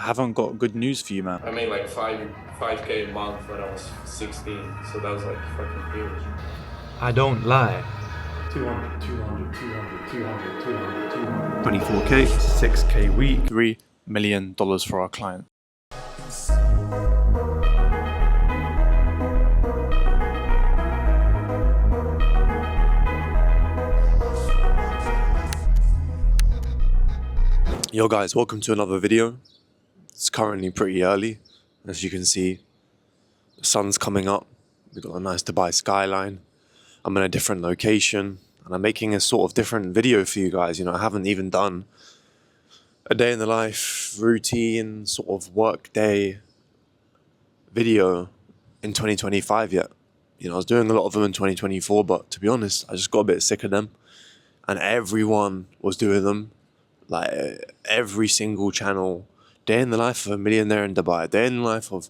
haven't got good news for you, man. I made like 5K a month when I was 16, so that was like fucking huge. I don't lie. 200, 200, 200, 200, 200, 200. 24K, 6K week, $3 million for our client. Yo guys, welcome to another video. It's currently pretty early. As you can see, the sun's coming up. We've got a nice Dubai skyline. I'm in a different location and I'm making a sort of different video for you guys. You know, I haven't even done a day in the life routine sort of work day video in 2025 yet. You know, I was doing a lot of them in 2024, but to be honest, I just got a bit sick of them and everyone was doing them. Like every single channel, day in the life of a millionaire in Dubai, day in the life of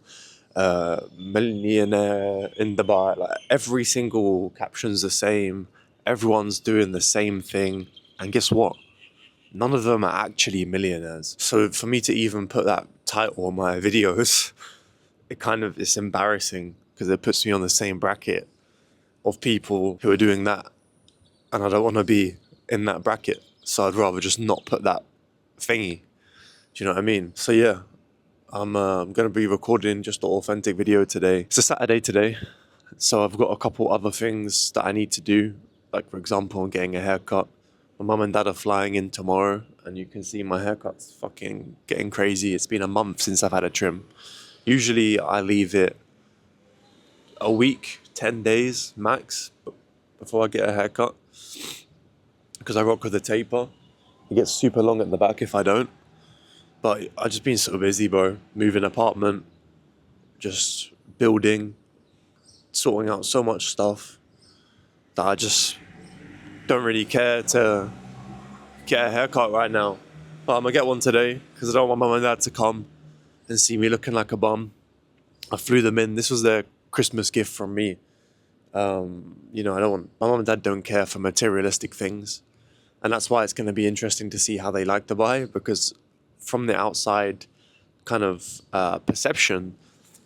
millionaire in Dubai, like every single caption's the same, everyone's doing the same thing, and guess what? None of them are actually millionaires. So for me to even put that title on my videos, it's embarrassing because it puts me on the same bracket of people who are doing that, and I don't want to be in that bracket. So I'd rather just not put that thingy. Do you know what I mean? So yeah, I'm going to be recording just an authentic video today. It's a Saturday today, so I've got a couple other things that I need to do. Like for example, I'm getting a haircut. My mum and dad are flying in tomorrow, and you can see my haircut's fucking getting crazy. It's been a month since I've had a trim. Usually I leave it a week, 10 days max before I get a haircut, because I rock with a taper. It gets super long at the back if I don't. But I've just been so busy, bro. Moving apartment, just building, sorting out so much stuff that I just don't really care to get a haircut right now. But I'm gonna get one today because I don't want my mum and dad to come and see me looking like a bum. I flew them in. This was their Christmas gift from me. You know, my mum and dad don't care for materialistic things. And that's why it's going to be interesting to see how they like Dubai, because from the outside kind of perception,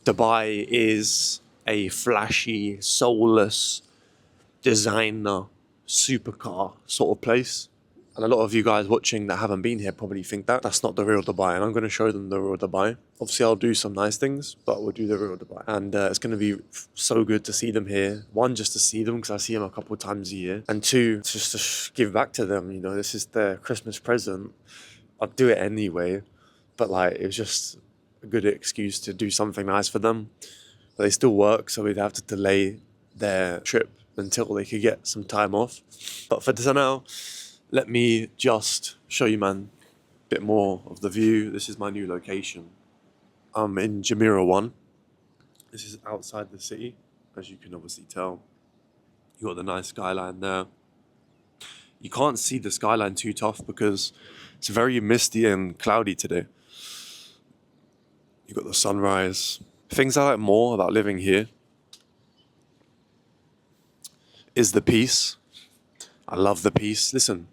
Dubai is a flashy, soulless, designer, supercar sort of place. And a lot of you guys watching that haven't been here probably think that. That's not the real Dubai, and I'm going to show them the real Dubai. Obviously, I'll do some nice things, but we'll do the real Dubai. And it's going to be so good to see them here. One, just to see them, because I see them a couple of times a year. And two, just to give back to them. You know, this is their Christmas present. I'd do it anyway, but like, it was just a good excuse to do something nice for them. But they still work, so we'd have to delay their trip until they could get some time off. But for now, let me just show you, man, a bit more of the view. This is my new location. I'm in Jumeirah 1. This is outside the city, as you can obviously tell. You got the nice skyline there. You can't see the skyline too tough because it's very misty and cloudy today. You got the sunrise. Things I like more about living here is the peace. I love the peace. Listen.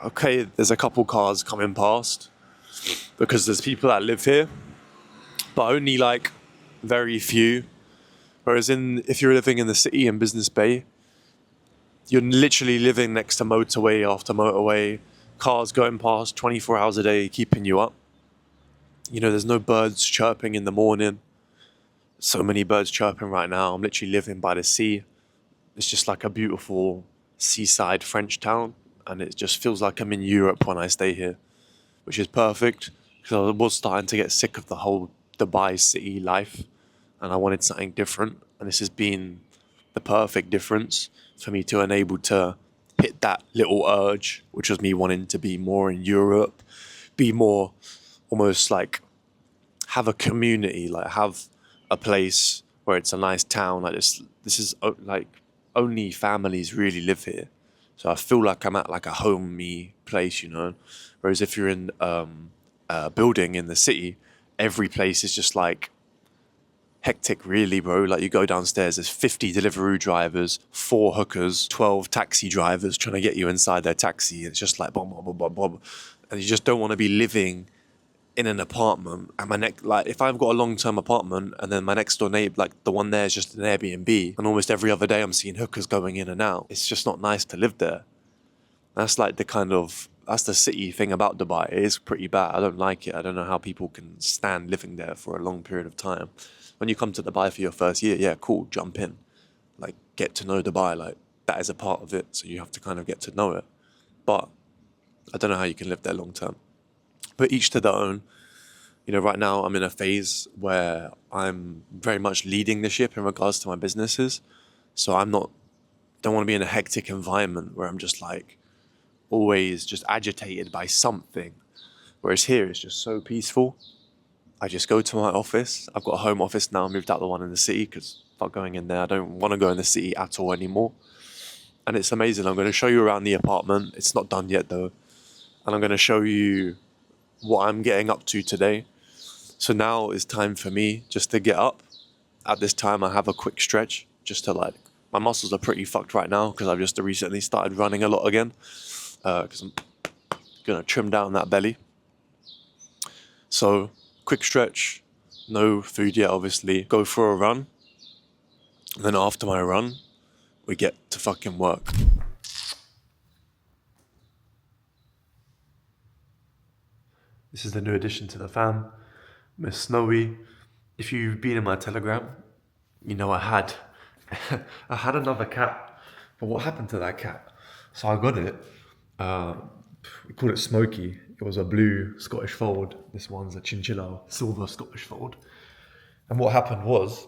Okay, there's a couple cars coming past because there's people that live here, but only like very few. Whereas if you're living in the city in Business Bay, you're literally living next to motorway after motorway, cars going past 24 hours a day, keeping you up. You know, there's no birds chirping in the morning. So many birds chirping right now. I'm literally living by the sea. It's just like a beautiful seaside French town. And it just feels like I'm in Europe when I stay here, which is perfect because I was starting to get sick of the whole Dubai city life and I wanted something different. And this has been the perfect difference for me to enable to hit that little urge, which was me wanting to be more in Europe, be more almost like have a community, like have a place where it's a nice town like this. This is like only families really live here. So I feel like I'm at like a homey place, you know. Whereas if you're in a building in the city, every place is just like hectic, really, bro. Like you go downstairs, there's 50 Deliveroo drivers, 4 hookers, 12 taxi drivers trying to get you inside their taxi. It's just like boom, boom, boom, boom, boom. And you just don't want to be living in an apartment and like if I've got a long-term apartment and then my next door neighbor, like the one there is just an Airbnb, and almost every other day I'm seeing hookers going in and out, it's just not nice to live there. That's like that's the city thing about Dubai. It is pretty bad. I don't like it. I don't know how people can stand living there for a long period of time. When you come to Dubai for your first year, yeah, cool, jump in. Like, get to know Dubai. Like, that is a part of it. So you have to kind of get to know it. But I don't know how you can live there long term. But each to their own. You know, right now I'm in a phase where I'm very much leading the ship in regards to my businesses. So don't want to be in a hectic environment where I'm just like always just agitated by something. Whereas here it's just so peaceful. I just go to my office. I've got a home office now. I moved out the one in the city because fuck going in there. I don't want to go in the city at all anymore. And it's amazing. I'm going to show you around the apartment. It's not done yet though. And I'm going to show you what I'm getting up to today. So now it's time for me just to get up. At this time I have a quick stretch just to like, my muscles are pretty fucked right now because I've just recently started running a lot again. Because I'm going to trim down that belly. So quick stretch, no food yet obviously. Go for a run. And then after my run, we get to fucking work. This is the new addition to the fam, Miss Snowy. If you've been in my Telegram, you know I had another cat. But what happened to that cat? So I got it. We called it Smokey. It was a blue Scottish fold. This one's a chinchilla, silver Scottish fold. And what happened was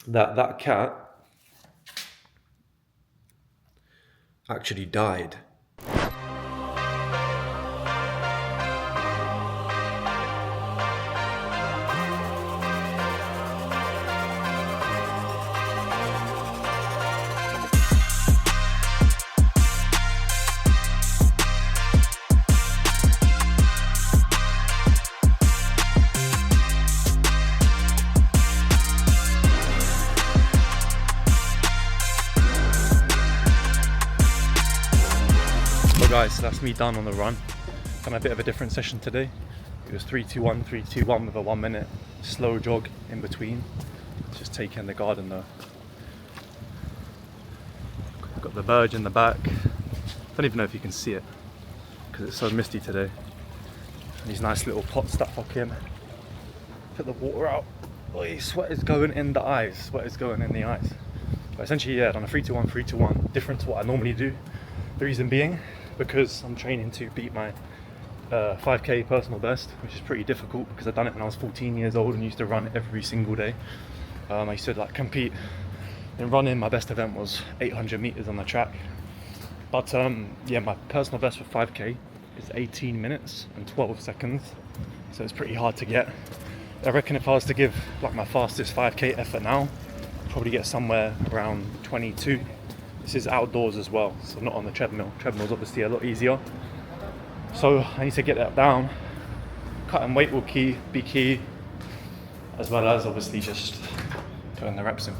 that cat actually died. Guys, so that's me done on the run. Done a bit of a different session today. It was 3-2-1, 3-2-1 with a 1 minute slow jog in between. Just taking the garden though. Got the Burge in the back. Don't even know if you can see it because it's so misty today. These nice little pots that fucking put the water out. Boy, sweat is going in the eyes. Sweat is going in the eyes. But essentially, yeah, done a 3-2-1, 3-2-1. Different to what I normally do. The reason being, because I'm training to beat my 5k personal best, which is pretty difficult because I've done it when I was 14 years old and used to run every single day. I used to like compete in running. My best event was 800 meters on the track. But yeah, my personal best for 5k is 18 minutes and 12 seconds. So it's pretty hard to get. I reckon if I was to give like my fastest 5k effort now, I'd probably get somewhere around 22. This is outdoors as well, so not on the treadmill. Treadmill's obviously a lot easier. So I need to get that down. Cutting weight will be key, as well as obviously just putting the reps in.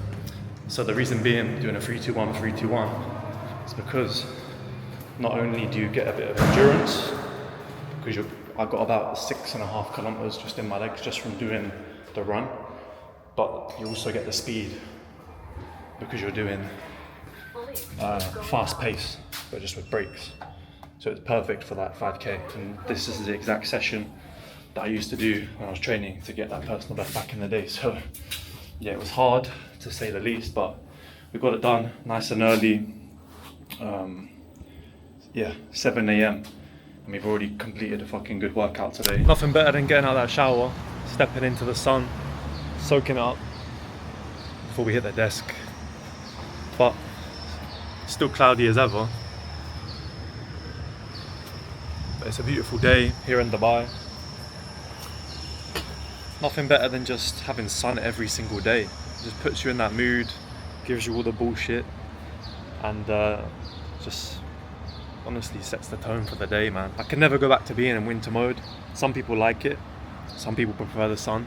So the reason being doing a 3-2-1, 3-2-1 is because not only do you get a bit of endurance, because I've got about 6.5 kilometers just in my legs just from doing the run, but you also get the speed because you're doing fast pace, but just with breaks. So it's perfect for that 5k. And this is the exact session that I used to do when I was training to get that personal best back in the day. So yeah, it was hard to say the least, but we got it done nice and early. Yeah, 7 a.m. and we've already completed a fucking good workout today. Nothing better than getting out of that shower, stepping into the sun, soaking it up before we hit the desk. But still cloudy as ever. But it's a beautiful day here in Dubai. Nothing better than just having sun every single day. It just puts you in that mood, gives you all the bullshit, and just honestly sets the tone for the day, man. I can never go back to being in winter mode. Some people like it, some people prefer the sun.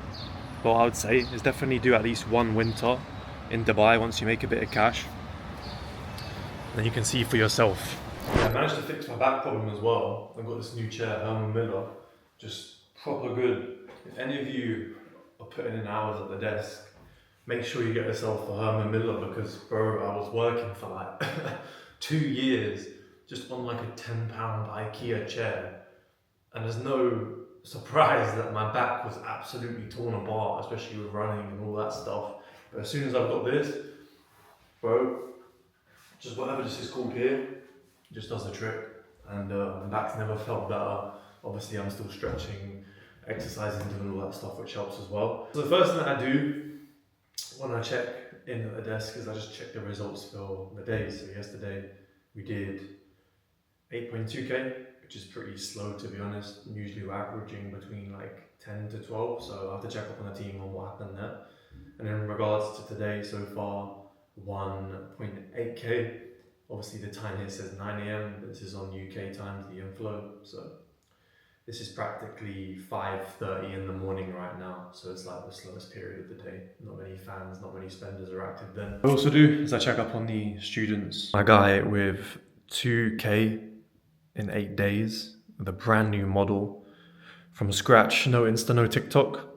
But what I would say is definitely do at least one winter in Dubai once you make a bit of cash. Then you can see for yourself. I managed to fix my back problem as well. I've got this new chair, Herman Miller. Just proper good. If any of you are putting in hours at the desk, make sure you get yourself a Herman Miller, because bro, I was working for like 2 years just on like a £10 IKEA chair, and there's no surprise that my back was absolutely torn apart, especially with running and all that stuff. But as soon as I've got this, bro, just whatever this is called here, it just does the trick, and my back's never felt better. Obviously I'm still stretching, exercising, doing all that stuff, which helps as well. So the first thing that I do when I check in at the desk is I just check the results for the day. So yesterday we did 8.2k, which is pretty slow to be honest. Usually we're averaging between like 10 to 12, so I have to check up on the team on what happened there. And in regards to today, so far 1.8k. Obviously the time here says 9 AM, but this is on UK time, the inflow. So this is practically 5:30 in the morning right now, so it's like the slowest period of the day. Not many fans, not many spenders are active then. What I also do is I check up on the students. My guy with 2k in 8 days, with a brand new model from scratch, no Insta, no TikTok.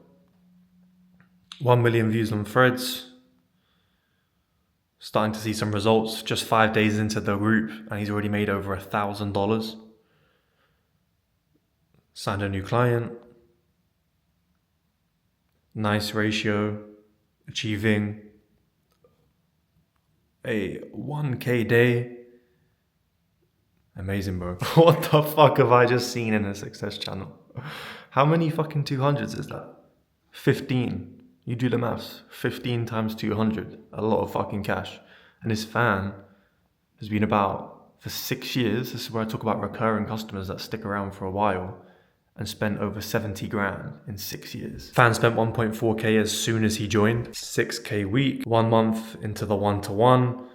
1 million views on Threads. Starting to see some results just 5 days into the group, and he's already made over $1,000. Signed a new client. Nice ratio, achieving a 1k day. Amazing, bro. What the fuck have I just seen in a success channel? How many fucking 200s is that? 15. You do the maths. 15 times 200. A lot of fucking cash. And this fan has been about for 6 years. This is where I talk about recurring customers that stick around for a while, and spent over 70 grand in 6 years. Fan spent 1.4k as soon as he joined. 6k week, 1 month into the 1-to-1.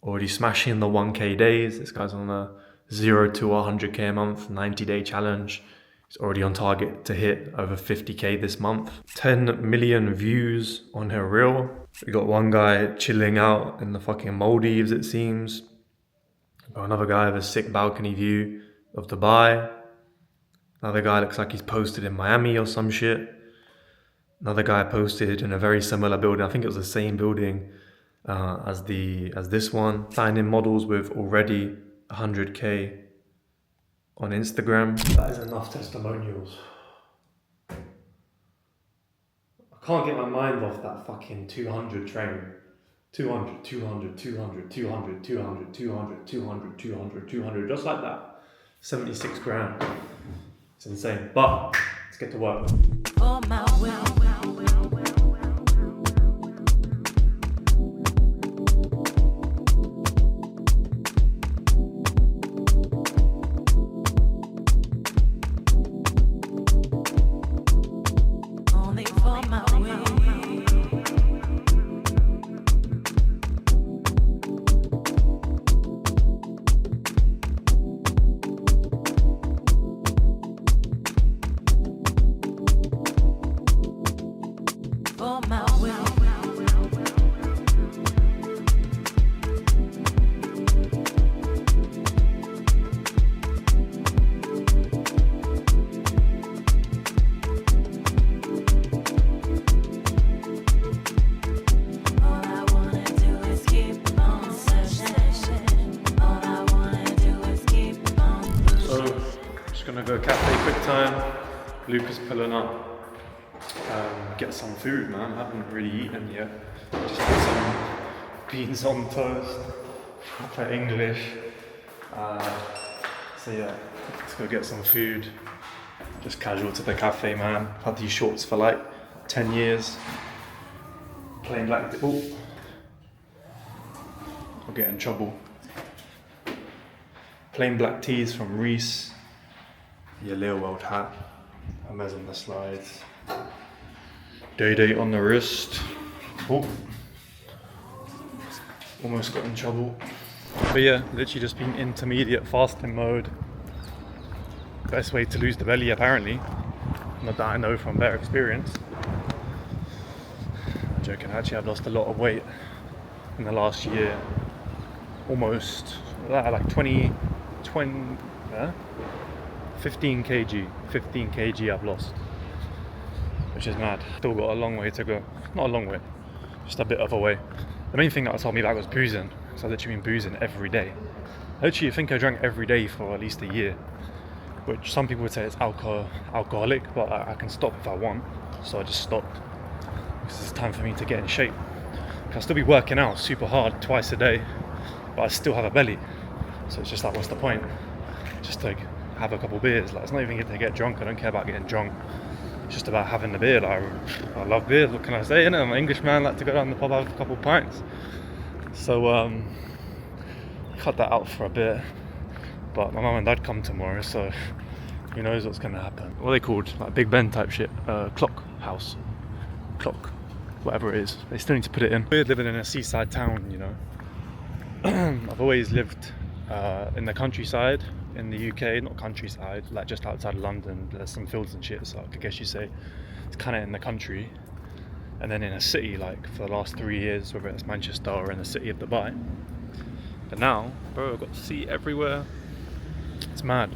Already smashing the 1k days. This guy's on a 0 to 100k a month, 90-day challenge. He's already on target to hit over 50k this month. 10 million views on her reel. We got one guy chilling out in the fucking Maldives, it seems. Got another guy with a sick balcony view of Dubai. Another guy looks like he's posted in Miami or some shit. Another guy posted in a very similar building. I think it was the same building as this one. Signing models with already 100k on Instagram. That is enough testimonials. I can't get my mind off that fucking 200 train. 200, 200, 200, 200, 200, 200, 200, 200, 200, just like that. 76 grand. It's insane, but let's get to work. Oh my Gonna go cafe quick time. Lucas pulling up. Get some food, man. I haven't really eaten yet. Just had some beans on toast. Proper English. So yeah, let's go get some food. Just casual to the cafe, man. Had these shorts for like 10 years. Plain black. Oh, I'll get in trouble. Plain black tees from Reese. Your Lil World hat, Hermes on the slides, Day on the wrist. Oh, almost got in trouble. But yeah, literally just been intermediate fasting mode. Best way to lose the belly apparently. Not that I know from better experience. I'm joking, actually I've lost a lot of weight in the last year. Almost, like 15 kg I've lost. which is mad. Still got a long way to go. Not a long way, just a bit of a way. The main thing that told me back was boozing. So I've literally been boozing every day. I literally think I drank every day for at least a year, which some people would say it's alcoholic, but I can stop if I want. So I just stopped because it's time for me to get in shape. I'll still be working out super hard twice a day, but I still have a belly. So it's just like, what's the point? Just like have a couple beers. Like, it's not even to get drunk. I don't care about getting drunk. It's just about having the beer. Like, I love beer. What can I say? I'm an Englishman. Like to go down the pub, have a couple pints. So cut that out for a bit. But my mum and dad come tomorrow, so who knows what's gonna happen. What are they called? Like Big Ben type shit. Clock house. Clock. Whatever it is. They still need to put it in. We're living in a seaside town, you know. I've always lived in the countryside in the UK, not countryside, like just outside of London. There's some fields and shit, so I guess you say it's kind of in the country. And then in a city, like for the last 3 years, whether it's Manchester or in the city of Dubai. But now, bro, I've got to see everywhere. It's mad.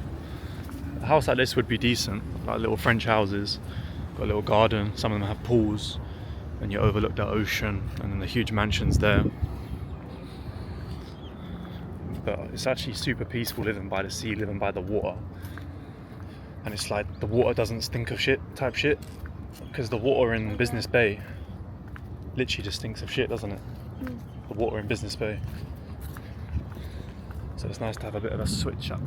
A house like this would be decent, like little French houses, got a little garden, some of them have pools, and you overlook the ocean, and then the huge mansions there. But it's actually super peaceful living by the sea, living by the water. And it's like the water doesn't stink of shit type shit, because the water in Business Bay literally just stinks of shit, doesn't it? The water in Business Bay. So it's nice to have a bit of a switch up.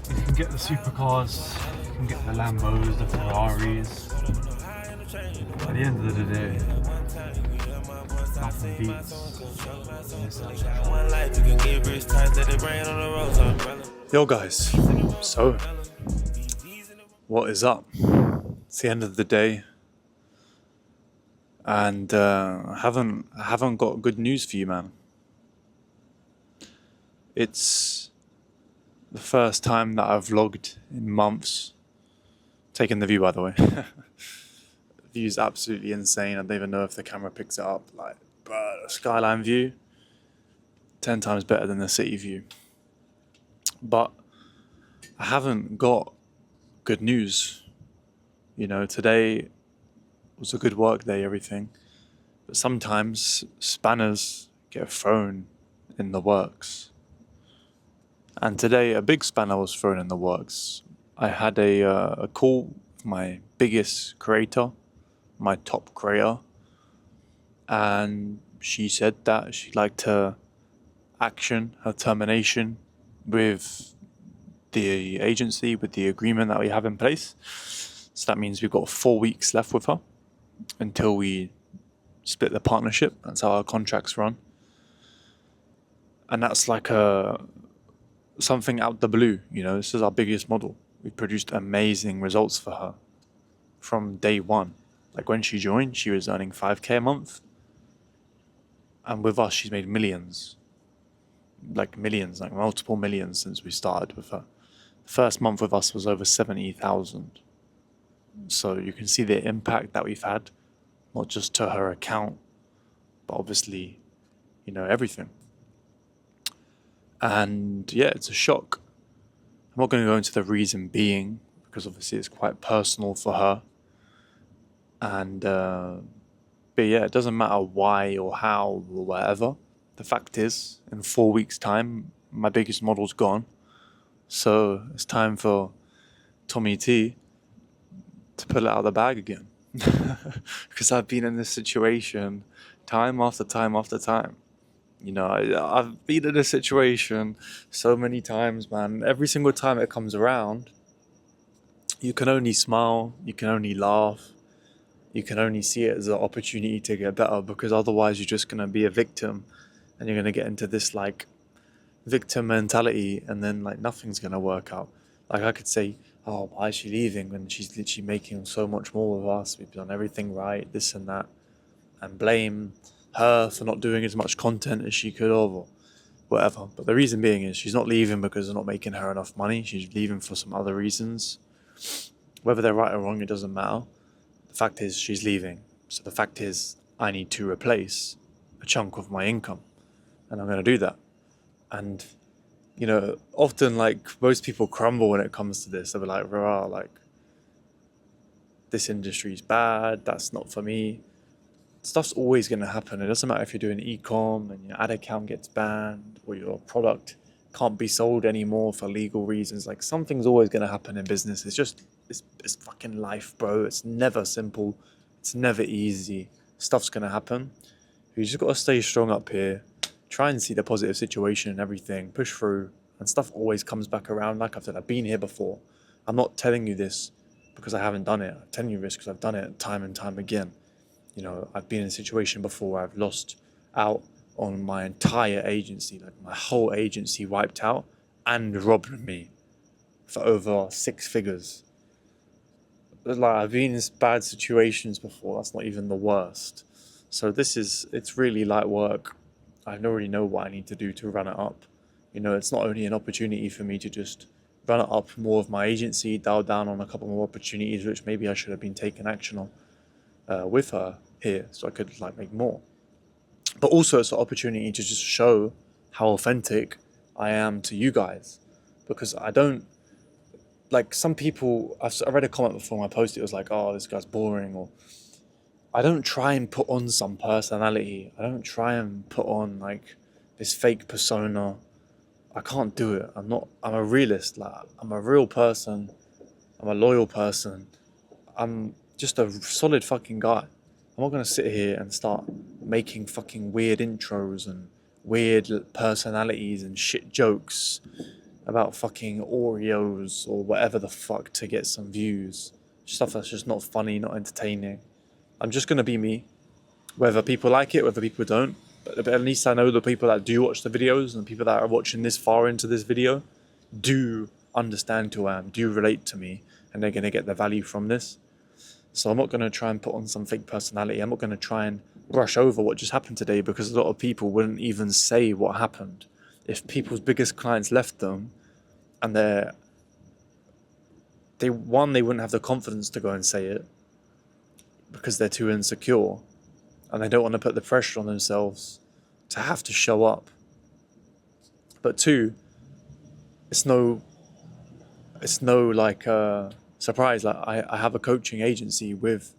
You can get the supercars, you can get the Lambos, the Ferraris. At the end of the day, nothing beats this. Yo guys, so what is up? It's the end of the day, and I haven't got good news for you, man. It's the first time that I've vlogged in months. Taking the view, by the way. The view's absolutely insane. I don't even know if the camera picks it up. Like, bruh, the skyline view, 10 times better than the city view. But I haven't got good news. You know, today was a good work day, everything. But sometimes spanners get thrown in the works. And today a big spanner was thrown in the works. I had a call with my biggest creator, my top creator. And she said that she'd like to action her termination with the agency, with the agreement that we have in place. So that means we've got 4 weeks left with her until we split the partnership. That's how our contracts run. And that's like something out the blue, you know. This is our biggest model. We produced amazing results for her from day one. Like when she joined, she was earning 5k a month. And with us, she's made millions. Like millions, like multiple millions since we started with her. The first month with us was over 70,000. So you can see the impact that we've had, not just to her account, but obviously, you know, everything. And yeah, it's a shock. I'm not going to go into the reason being, because obviously it's quite personal for her. And, but yeah, it doesn't matter why or how or whatever. The fact is, in 4 weeks' time, my biggest model's gone. So it's time for Tommy T to pull it out of the bag again. Because I've been in this situation time after time after time. You know, I've been in this situation so many times, man. Every single time it comes around, you can only smile, you can only laugh, you can only see it as an opportunity to get better, because otherwise you're just going to be a victim and you're going to get into this like victim mentality, and then like nothing's going to work out. Like I could say, oh, why is she leaving when she's literally making so much more with us? We've done everything right, this and that, and blame her for not doing as much content as she could have or whatever. But the reason being is she's not leaving because they're not making her enough money. She's leaving for some other reasons. Whether they're right or wrong, it doesn't matter. The fact is she's leaving. So the fact is I need to replace a chunk of my income, and I'm going to do that. And often, like, most people crumble when it comes to this. They'll be like, rah, like, this industry's bad, that's not for me. Stuff's always going to happen. It doesn't matter if you're doing e-com and your ad account gets banned or your product can't be sold anymore for legal reasons. Like, something's always going to happen in business. It's fucking life, bro. It's never simple. It's never easy. Stuff's going to happen. You just got to stay strong up here. Try and see the positive situation and everything. Push through. And stuff always comes back around. Like I've said, I've been here before. I'm not telling you this because I haven't done it. I'm telling you this because I've done it time and time again. I've been in a situation before where I've lost out on my entire agency, like my whole agency wiped out and robbed me for over 6 figures. Like, I've been in bad situations before. That's not even the worst. So it's really light work. I already know what I need to do to run it up. It's not only an opportunity for me to just run it up more of my agency, dial down on a couple more opportunities, which maybe I should have been taking action on with her here, so I could make more. But also it's an opportunity to just show how authentic I am to you guys, because I don't some people. I read a comment before my post. It was like, "Oh, this guy's boring," or I don't try and put on some personality. I don't try and put on this fake persona. I can't do it. I'm a realist. I'm a real person. I'm a loyal person. I'm just a solid fucking guy. I'm not going to sit here and start making fucking weird intros and weird personalities and shit jokes about fucking Oreos or whatever the fuck to get some views. Stuff that's just not funny, not entertaining. I'm just going to be me. Whether people like it, whether people don't. But at least I know the people that do watch the videos and the people that are watching this far into this video do understand who I am, do relate to me, and they're going to get the value from this. So I'm not going to try and put on some fake personality. I'm not going to try and brush over what just happened today, because a lot of people wouldn't even say what happened. If people's biggest clients left them and they wouldn't have the confidence to go and say it because they're too insecure and they don't want to put the pressure on themselves to have to show up. But 2, it's no surprise. I have a coaching agency with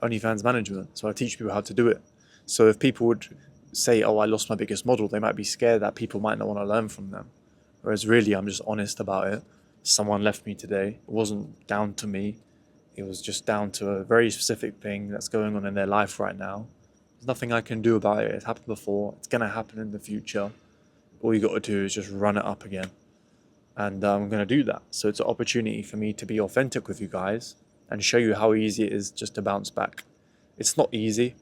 OnlyFans management, so I teach people how to do it. So if people would say, "Oh, I lost my biggest model," they might be scared that people might not want to learn from them. Whereas really, I'm just honest about it. Someone left me today. It wasn't down to me. It was just down to a very specific thing that's going on in their life right now. There's nothing I can do about it. It's happened before. It's going to happen in the future. All you got to do is just run it up again. And I'm going to do that. So it's an opportunity for me to be authentic with you guys and show you how easy it is just to bounce back. It's not easy.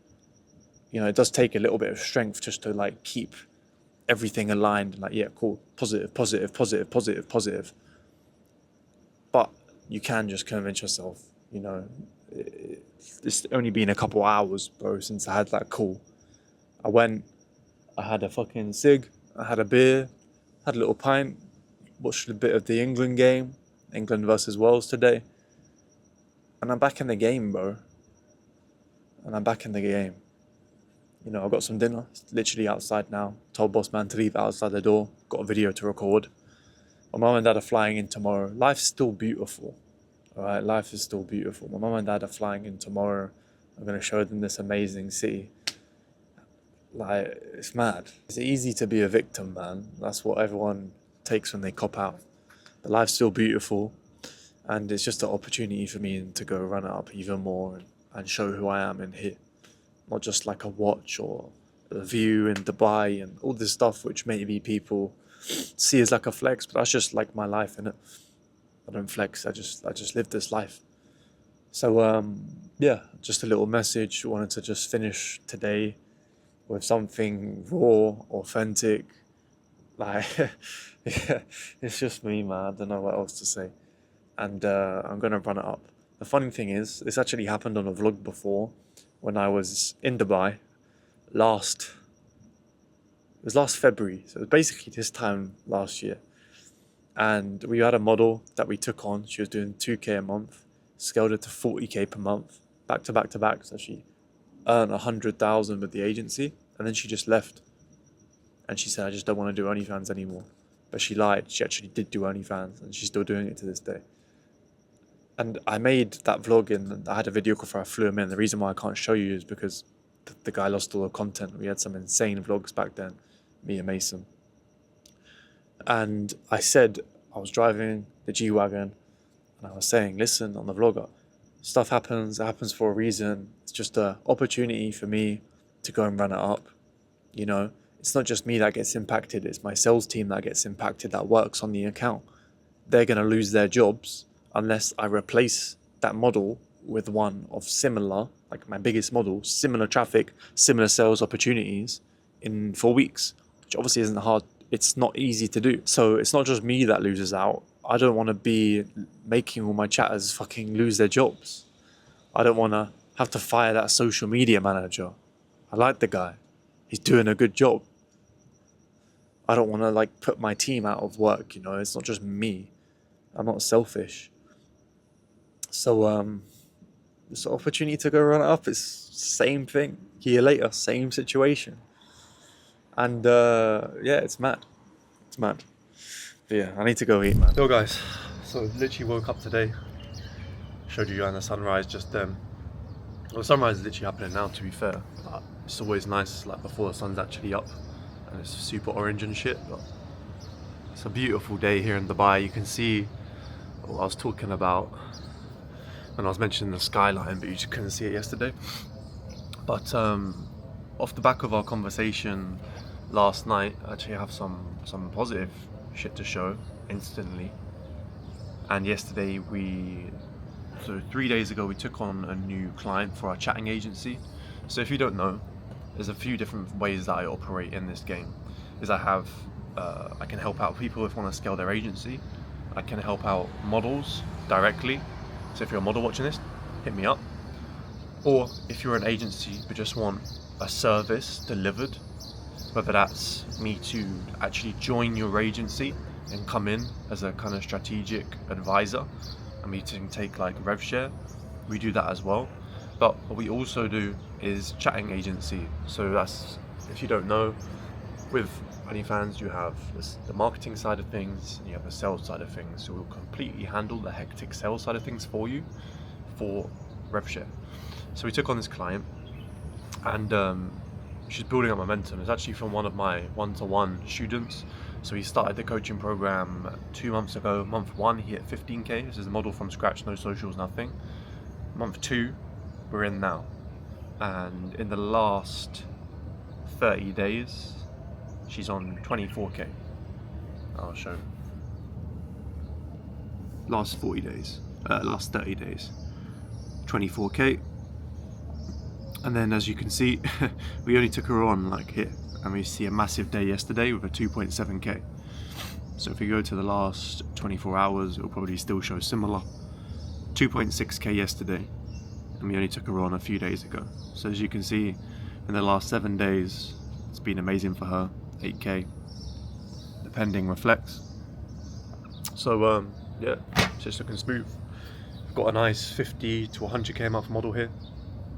It does take a little bit of strength just to keep everything aligned and yeah, cool, positive. But you can just convince yourself, it's only been a couple hours, bro, since I had that call. I had a fucking cig, I had a beer, had a little pint, watched a bit of the England game, England versus Wales today. And I'm back in the game, bro. I've got some dinner, it's literally outside now. Told boss man to leave it outside the door, got a video to record. My mum and dad are flying in tomorrow. Life's still beautiful, alright? Life is still beautiful. My mum and dad are flying in tomorrow. I'm going to show them this amazing city. It's mad. It's easy to be a victim, man. That's what everyone takes when they cop out. But life's still beautiful, and it's just an opportunity for me to go run it up even more and show who I am in here. Not just like a watch or a view in Dubai and all this stuff which maybe people see as like a flex, but that's just like my life, innit? I don't flex, I just live this life. So yeah, just a little message. Wanted to just finish today with something raw, authentic. Yeah, it's just me, man. I don't know what else to say. And I'm gonna run it up. The funny thing is, this actually happened on a vlog before when I was in Dubai last February. So it was basically this time last year. And we had a model that we took on. She was doing 2K a month, scaled it to 40K per month, back to back to back. So she earn 100,000 with the agency, and then she just left. And she said, I just don't want to do OnlyFans anymore. But she lied. She actually did do OnlyFans, and she's still doing it to this day. And I made that vlog, and I had a videographer. I flew him in. The reason why I can't show you is because the guy lost all the content. We had some insane vlogs back then, me and Mason. And I said, I was driving the G-Wagon, and I was saying, listen, on the vlogger, stuff happens, it happens for a reason. It's just an opportunity for me to go and run it up. You know, it's not just me that gets impacted, it's my sales team that gets impacted, that works on the account. They're going to lose their jobs unless I replace that model with one of similar, like my biggest model, similar traffic, similar sales opportunities in 4 weeks, which obviously isn't hard. It's not easy to do. So it's not just me that loses out. I don't want to be making all my chatters fucking lose their jobs. I don't want to have to fire that social media manager. I like the guy. He's doing a good job. I don't want to like put my team out of work, you know. It's not just me. I'm not selfish. So this opportunity to go run it up is same thing. Year later, same situation. And yeah, it's mad. It's mad. But yeah, I need to go eat, man. Yo guys, so literally woke up today. Showed you the sunrise just then. Well, the sunrise is literally happening now, to be fair. It's always nice, like before the sun's actually up, and it's super orange and shit. But it's a beautiful day here in Dubai. You can see what I was talking about when I was mentioning the skyline, but you just couldn't see it yesterday. But off the back of our conversation last night, I actually have some positive shit to show instantly. And yesterday so 3 days ago, we took on a new client for our chatting agency. So if you don't know, there's a few different ways that I operate in this game. I can help out people if they want to scale their agency. I can help out models directly. So if you're a model watching this, hit me up. Or if you're an agency but just want a service delivered, whether that's me to actually join your agency and come in as a kind of strategic advisor, and we can take like rev share, we do that as well. But what we also do is chatting agency. So that's, if you don't know, with OnlyFans you have the marketing side of things and you have the sales side of things. So we'll completely handle the hectic sales side of things for you for rev share. So we took on this client, and she's building up momentum. It's actually from one of my one-to-one students. So he started the coaching program 2 months ago. Month 1, he hit 15K. This is a model from scratch, no socials, nothing. Month 2, we're in now. And in the last 30 days, she's on 24K. I'll show. Last 30 days, 24K. And then as you can see, we only took her on like here, and we see a massive day yesterday with a 2.7K. So if we go to the last 24 hours, it'll probably still show similar. 2.6K yesterday, and we only took her on a few days ago. So as you can see, in the last 7 days, it's been amazing for her, 8K, depending reflects. So yeah, it's just looking smooth. We've got a nice 50 to 100K a month model here.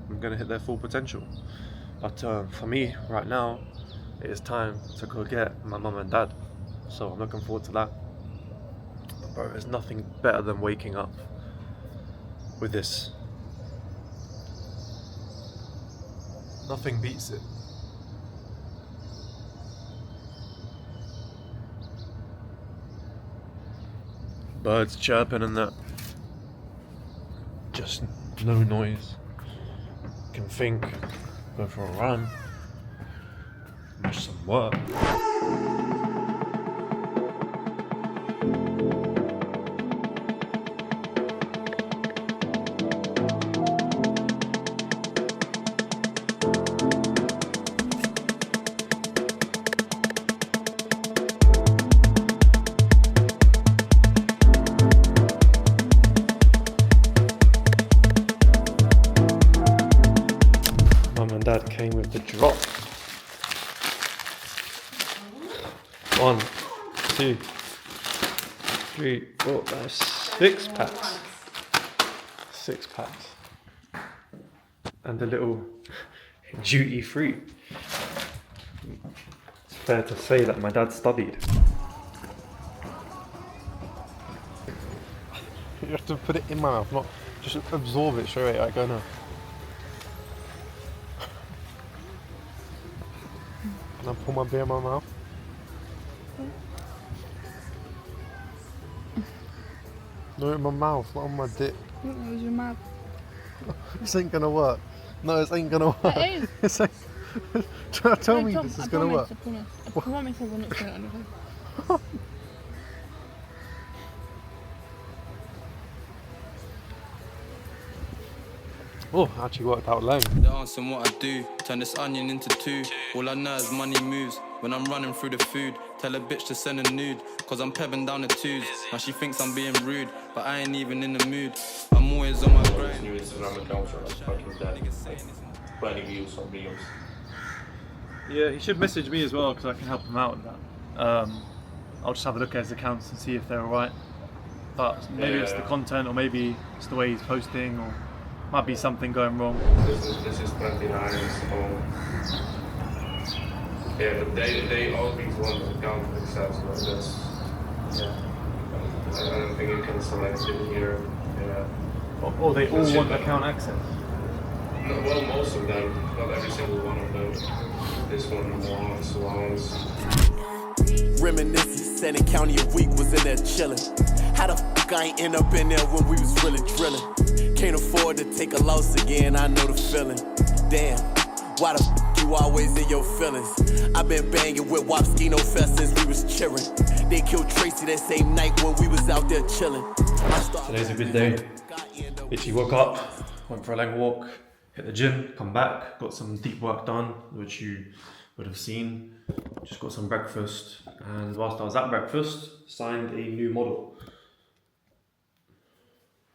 I'm gonna hit their full potential. But for me, right now, it is time to go get my mum and dad. So I'm looking forward to that. But bro, there's nothing better than waking up with this. Nothing beats it. Birds chirping and that. Just no noise. Can think, go for a run, do some work. Dad came with the drop. 1, 2, 3, 4, 5, 6 packs. 6 packs. and a little duty free. It's fair to say that my dad studied. You have to put it in my mouth, not just absorb it straight away. Alright, go now. Can I pour my beer in my mouth? No, in my mouth, not on my dick. It was your mouth. This ain't gonna work. No, this ain't gonna work. It is. This ain't... Tell me this is gonna work. I promise I will not say anything. Oh, actually worked out lame. They're asking what I do, turn this onion into two. All I know is money moves when I'm running through the food. Tell a bitch to send a nude, cause I'm pebbing down the twos. Now she thinks I'm being rude, but I ain't even in the mood. I'm always on my grind. New Instagram accounts are like fucking dead. Like 20 views on memes. Yeah, he should message me as well because I can help him out with that. I'll just have a look at his accounts and see if they're alright. But maybe it's the content, or maybe it's the way he's posting, or might be something going wrong. This is 29, so yeah, but they always want the account access like this. Yeah. I don't think you can select it here. Yeah. Or they all want account access. No, well, most of them, not every single one of them. This one wants. Reminiscing, Senate County a week was in there chillin'. How the fuck I ain't end up in there when we was really drillin'? Can't afford to take a loss again, I know the feeling. Damn, why the fuck you always in your feelings? I've been banging with Wapskino Fest since we was cheering. They killed Tracy that same night when we was out there chillin'. Today's a good day. Literally woke up, went for a long walk, hit the gym, come back, got some deep work done, which you would have seen. Just got some breakfast, and whilst I was at breakfast, signed a new model.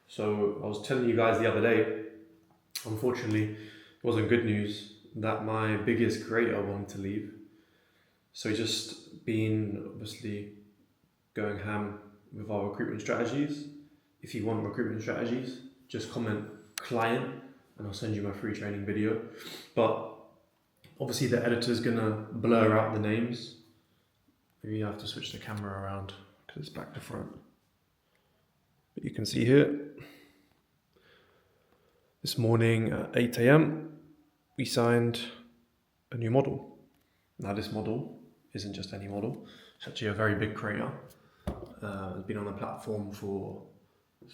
So I was telling you guys the other day, unfortunately, it wasn't good news that my biggest creator wanted to leave. So just been obviously going ham with our recruitment strategies. If you want recruitment strategies, just comment client and I'll send you my free training video. But obviously the editor's gonna blur out the names. Maybe you have to switch the camera around because it's back to front. But you can see here, this morning at 8 AM, we signed a new model. Now this model isn't just any model, it's actually a very big creator. It's been on the platform for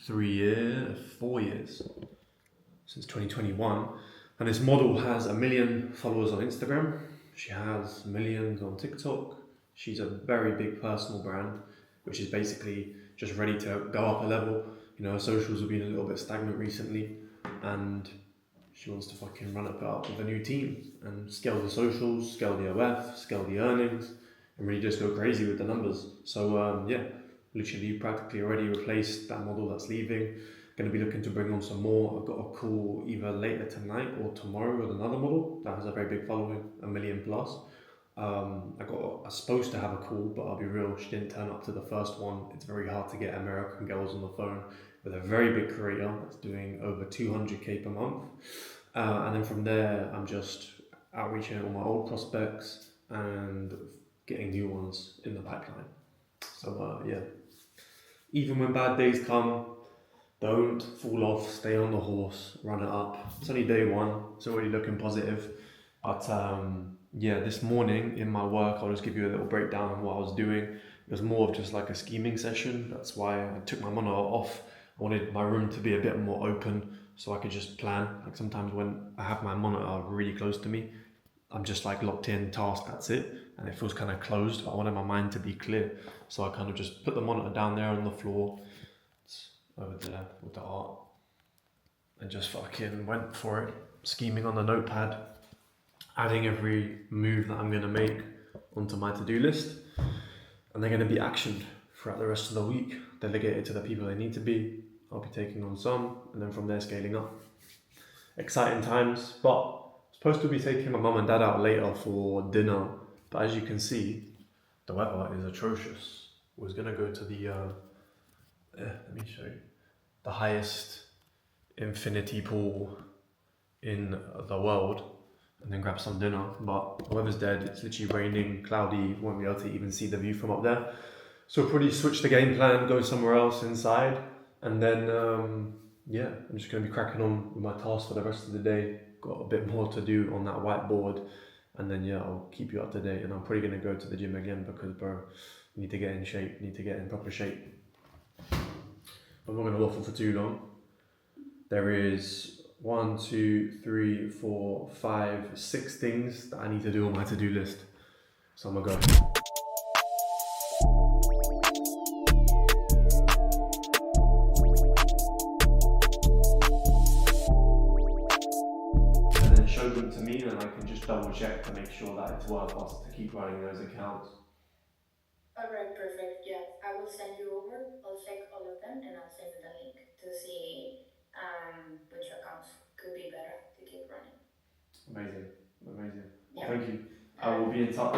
4 years, since 2021. And this model has 1 million followers on Instagram. She has millions on TikTok. She's a very big personal brand, which is basically just ready to go up a level. You know, her socials have been a little bit stagnant recently, and she wants to fucking run it out with a new team and scale the socials, scale the OF, scale the earnings, and really just go crazy with the numbers. So yeah, literally practically already replaced that model that's leaving. Going to be looking to bring on some more. I've got a call either later tonight or tomorrow with another model that has a very big following, 1 million plus. I was supposed to have a call, but I'll be real, she didn't turn up to the first one. It's very hard to get American girls on the phone with a very big creator that's doing over 200k per month. And then from there, I'm just outreaching all my old prospects and getting new ones in the pipeline. So yeah, even when bad days come, don't fall off, stay on the horse, run it up. It's only day one, it's already looking positive. But yeah, this morning in my work, I'll just give you a little breakdown of what I was doing. It was more of just like a scheming session. That's why I took my monitor off. I wanted my room to be a bit more open so I could just plan. Like sometimes when I have my monitor really close to me, I'm just like locked in, task, that's it. And it feels kind of closed, but I wanted my mind to be clear. So I kind of just put the monitor down there on the floor, over there with the art, and just fucking went for it, scheming on the notepad, adding every move that I'm gonna make onto my to-do list, and they're gonna be actioned throughout the rest of the week, delegated to the people they need to be. I'll be taking on some, and then from there scaling up. Exciting times, but supposed to be taking my mum and dad out later for dinner, but as you can see, the weather is atrocious. I was gonna go to the let me show you. The highest infinity pool in the world and then grab some dinner. But the weather's dead, it's literally raining, cloudy, won't be able to even see the view from up there. So we'll probably switch the game plan, go somewhere else inside, and then yeah, I'm just going to be cracking on with my tasks for the rest of the day. Got a bit more to do on that whiteboard, and then yeah, I'll keep you up to date. And I'm probably going to go to the gym again because, bro, I need to get in shape, need to get in proper shape. I'm not going to waffle for too long. There is 1, 2, 3, 4, 5, 6 things that I need to do on my to-do list. So I'm going to go. Show them to me, and I can just double check to make sure that it's worth us to keep running those accounts. Alright, perfect. Yeah, I will send you over. I'll check all of them and I'll send you the link to see which accounts could be better to keep running. Amazing. Yeah. Thank you. I will be in touch.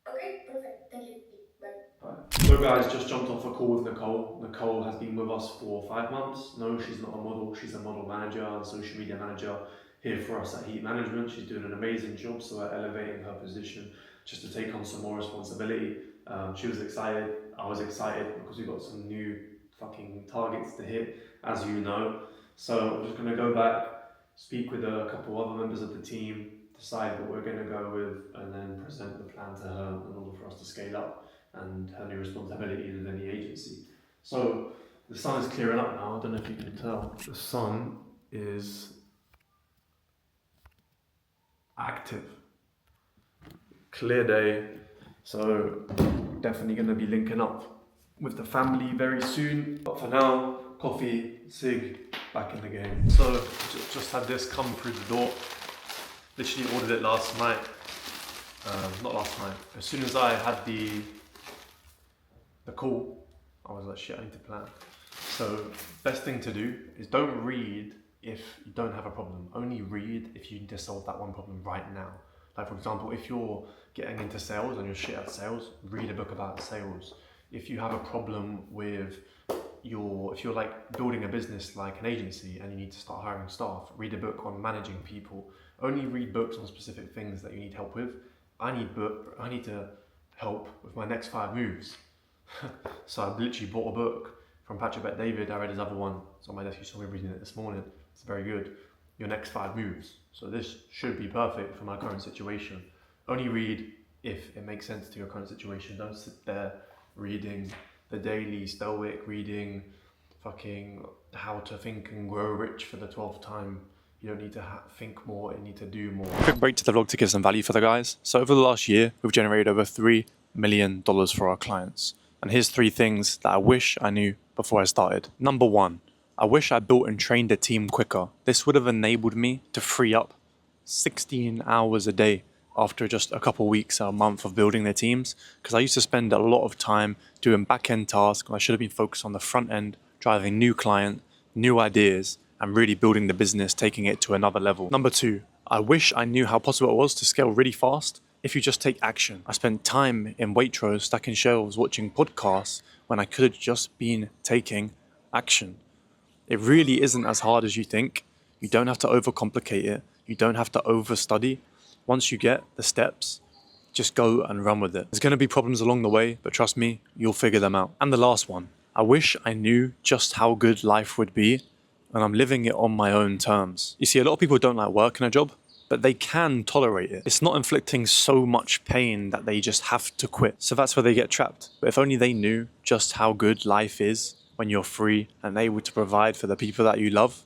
Okay, perfect. Thank you. Bye. So guys, just jumped off a call with Nicole. Nicole has been with us for 5 months. No, she's not a model. She's a model manager and social media manager here for us at Heat Management. She's doing an amazing job, so we're elevating her position just to take on some more responsibility. She was excited. I was excited because we got some new fucking targets to hit, as you know. So I'm just going to go back, speak with a couple other members of the team, decide what we're going to go with, and then present the plan to her in order for us to scale up and her new responsibilities within the agency. So the sun is clearing up now. I don't know if you can tell. The sun is active. Clear day. So definitely going to be linking up with the family very soon. But for now, coffee, cig, back in the game. So just had this come through the door. Literally ordered it last night. Not last night. As soon as I had the call, I was like, shit, I need to plan. So best thing to do is don't read if you don't have a problem. Only read if you need to solve that one problem right now. Like for example, if you're getting into sales and you're shit at sales, read a book about sales. If you have a problem with if you're like building a business like an agency and you need to start hiring staff, read a book on managing people. Only read books on specific things that you need help with. I need to help with my next 5 moves. So I literally bought a book from Patrick Bet-David. I read his other one. It's on my desk. You saw me reading it this morning. It's very good. Your next 5 moves. So this should be perfect for my current situation. Only read if it makes sense to your current situation. Don't sit there reading the Daily Stoic, reading fucking How to Think and Grow Rich for the 12th time. You don't need to think more, you need to do more. Quick break to the vlog to give some value for the guys. So over the last year, we've generated over $3 million for our clients. And here's 3 things that I wish I knew before I started. Number 1, I wish I built and trained a team quicker. This would have enabled me to free up 16 hours a day after just a couple weeks or a month of building their teams. Because I used to spend a lot of time doing back-end tasks. I should have been focused on the front end, driving new client, new ideas, and really building the business, taking it to another level. Number 2, I wish I knew how possible it was to scale really fast if you just take action. I spent time in Waitrose stacking shelves, watching podcasts when I could have just been taking action. It really isn't as hard as you think. You don't have to overcomplicate it. You don't have to overstudy. Once you get the steps, just go and run with it. There's going to be problems along the way, but trust me, you'll figure them out. And the last one, I wish I knew just how good life would be and I'm living it on my own terms. You see, a lot of people don't like working a job, but they can tolerate it. It's not inflicting so much pain that they just have to quit. So that's where they get trapped. But if only they knew just how good life is when you're free and able to provide for the people that you love,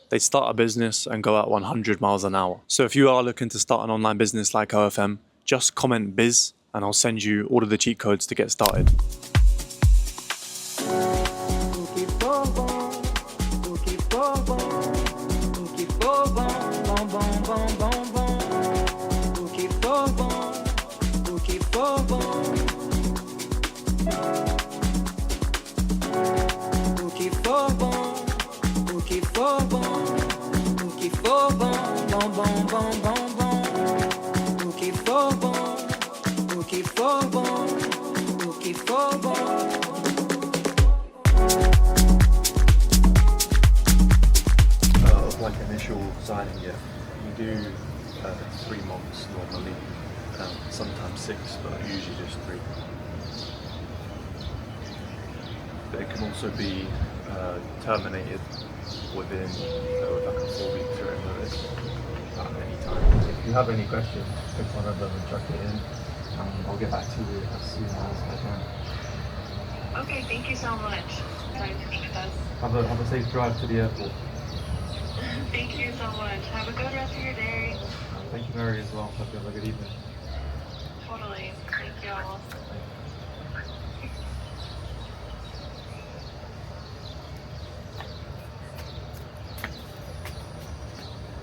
they'd start a business and go at 100 miles an hour. So if you are looking to start an online business like OFM, just comment biz and I'll send you all of the cheat codes to get started. signing yet. You do 3 mocks normally, sometimes 6, but usually just 3. But it can also be terminated within like a 4-week period notice at any time. If you have any questions, pick one of them and chuck it in, and I'll get back to you as soon as I can. Okay, thank you so much. Have a safe drive to the airport. Thank you so much. Have a good rest of your day. Thank you, Mary, as well. Hope you have a good evening. Totally. Thank you all.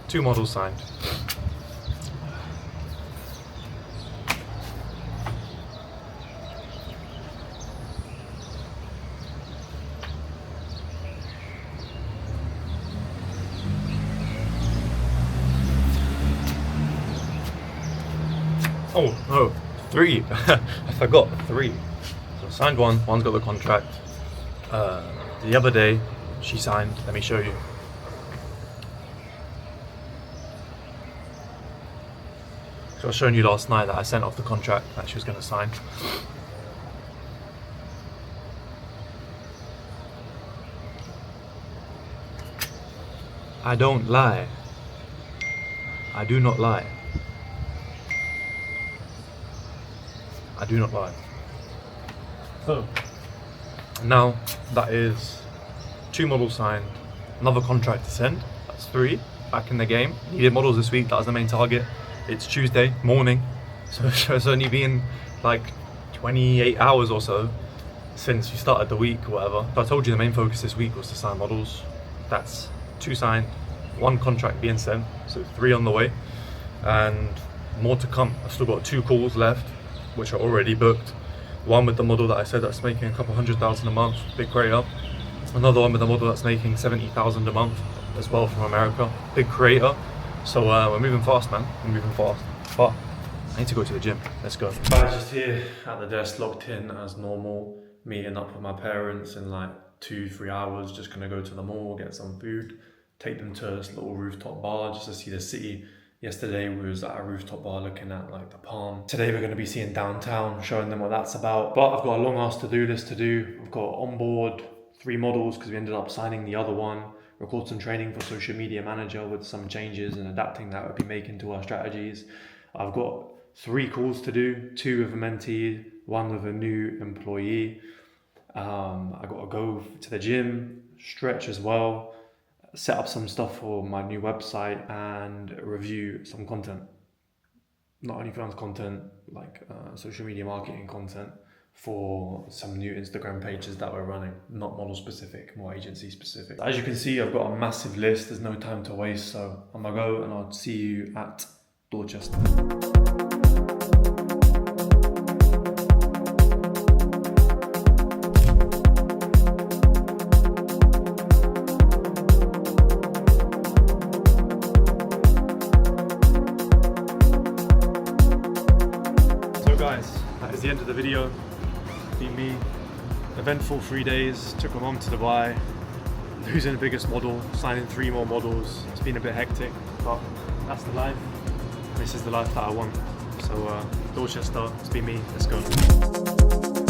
Two models signed. Oh no, 3. I forgot 3. So signed one, one's got the contract. The other day she signed, let me show you. So I was showing you last night that I sent off the contract that she was going to sign. I don't lie. I do not lie. I do not lie. So now that is 2 models signed, another contract to send. That's 3 back in the game. Needed models this week. That was the main target. It's Tuesday morning, so it's only been like 28 hours or so since we started the week or whatever. So I told you the main focus this week was to sign models. That's 2 signed, 1 contract being sent, so 3 on the way, and more to come. I've still got 2 calls left, which are already booked. One with the model that I said that's making a couple $100,000 a month, big creator. Another one with the model that's making 70,000 a month as well from America, big creator. So we're moving fast, man. We're moving fast. But I need to go to the gym. Let's go. I'm just here at the desk, logged in as normal, meeting up with my parents in like 2-3 hours. Just gonna go to the mall, get some food, take them to this little rooftop bar just to see the city. Yesterday we was at a rooftop bar looking at like the Palm. Today we're going to be seeing downtown, showing them what that's about. But I've got a long ass to-do list to do. I've got on board 3 models because we ended up signing the other one. Record some training for social media manager with some changes and adapting that we'll be making to our strategies. I've got 3 calls to do, 2 with a mentee, 1 with a new employee. I got to go to the gym, stretch as well, set up some stuff for my new website and review some content. Not OnlyFans content, like social media marketing content for some new Instagram pages that we're running, not model specific, more agency specific. As you can see, I've got a massive list. There's no time to waste, so I'm gonna go and I'll see you at Dorchester. That is the end of the video. Been me. Eventful 3 days. Took my mom to Dubai. Losing the biggest model. Signing 3 more models. It's been a bit hectic, but that's the life. This is the life that I want. So Dorchester, it's been me. Let's go.